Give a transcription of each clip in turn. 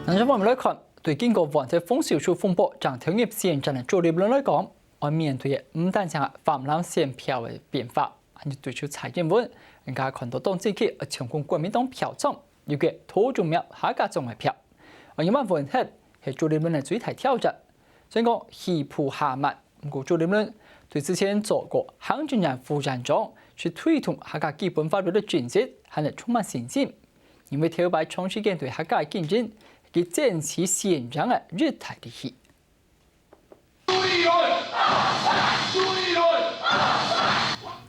另一方面来看，对經過黃色風小數風波，將投入現陣嘅助力論來講，我面對嘅唔單止係泛濫選票嘅變化，還有對出蔡英文，人家看到黨政企強攻國民黨票倉，尤其土中苗下家種嘅票，而因為問題係助力論嘅最大挑戰，所以講起步下慢，唔過助力論對之前做過行政院副院長去推動下家基本法律嘅轉折，係充滿信心，因為條擺長時間對下家嘅競爭。佢展示現場嘅熱態的戲。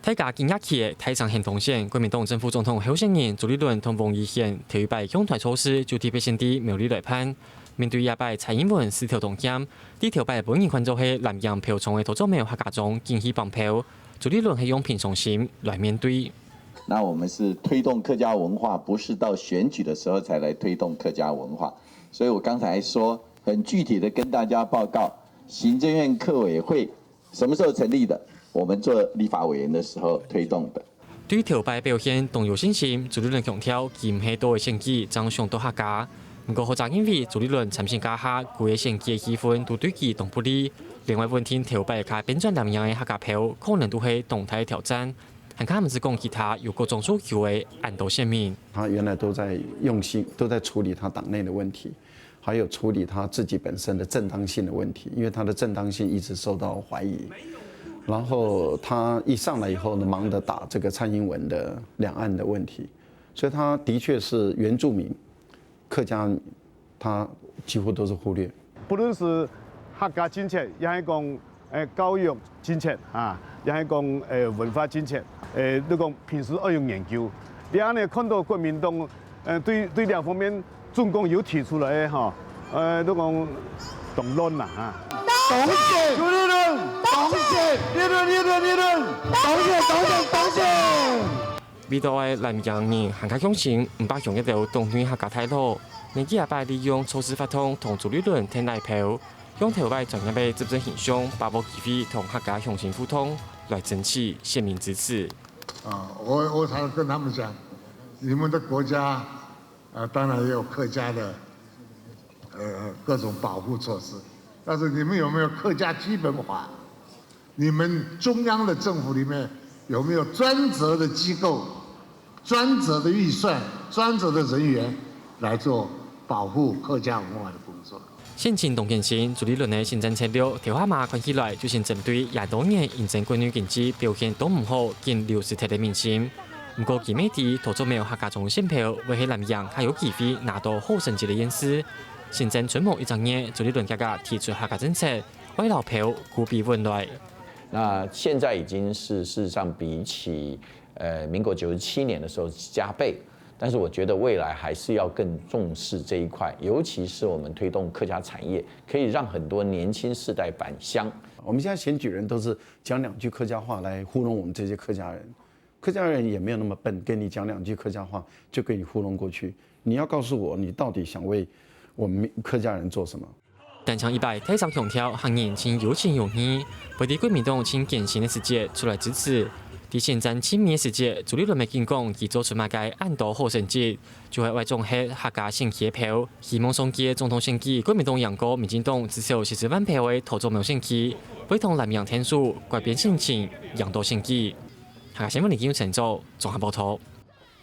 大家驚訝起嘅台上行動線，國民黨政府總統候選人朱立倫同王怡憲頭一擺向台措施就特別先啲苗栗來判。面對亞擺蔡英文四條動向，呢條擺本人看做係南洋票倉嘅土作苗客家中驚喜綁票，朱立倫係用平常心來面對。那我們是推動客家文化，不是到選舉的時候才來推動客家文化。所以我剛才說很具體的跟大家報告，行政院客委會什麼時候成立的？我們做立法委員的時候推動的。對條擺表現動有信心，朱立倫強調，佢唔係多嘅選舉爭上到客家。不過好在因為朱立倫參選家下，佢嘅選舉嘅氣氛都對佢動不利。另外，問題條擺卡變轉南洋嘅客家票，可能都係動態挑戰。還看唔是講其他有各種訴求嘅安島縣民。他原來都在用心，都在處理他黨內的問題。還有處理他自己本身的正當性的問題，因為他的正當性一直受到懷疑。然後他一上來以後呢，忙着打這個蔡英文的兩岸的問題，所以他的確是原住民、客家，他幾乎都是忽略。不論是客家政策，也係講教育政策啊，也係講文化政策，你講平時要用研究。你啱啱看到國民黨對兩方面。中共有提出來哈，都講動亂啦嚇。黨政，朱立倫，黨政，黨政。味道嘅南洋人行家相信，唔把用一條動員客家態度，年紀也擺利用措施發通同朱立倫聽大票，用條擺專業嘅執政形象，把握機會同客家向前互通，來爭取縣民支持。我常跟他們講，你們的國家。當然也有客家的，各種保護措施，但是你們有沒有客家基本法？你們中央的政府裡面有沒有專責的機構、專責的預算、專責的人員來做保護客家文化的工作？先前董建新朱立倫嘅新政策略，條下馬看起來就是針對廿多年驗證國內經濟表現都唔好，見流失體嘅民心。不過，其媒體投咗沒有客家種選票，為喺南洋還有機會拿到好成績的演示。現在春末一整年，朱立倫家家提出客家政策，為老票股比穩來。那現在已經是事實上比起民國97年的時候加倍，但是我覺得未來還是要更重視這一塊，尤其是我們推動客家產業，可以讓很多年輕世代返鄉。我們現在選舉人都是講兩句客家話來糊弄我們這些客家人。客家人也沒有那麼笨，跟你講兩句客家話就給你糊弄過去。你要告訴我，你到底想為我們客家人做什麼？但唱一擺，台上強調行年輕有情有義，為啲國民黨請艱辛的時節出來支持。喺現在親民嘅時節，朱立倫咪見講，佢做出馬街安島好成績，就係為種係客家選舉票，希望上屆總統選舉國民黨贏過民進黨至少40萬票嘅投咗苗選舉，為同南洋天數改變心情，贏到選舉。客家新聞連結陳做綜合報道。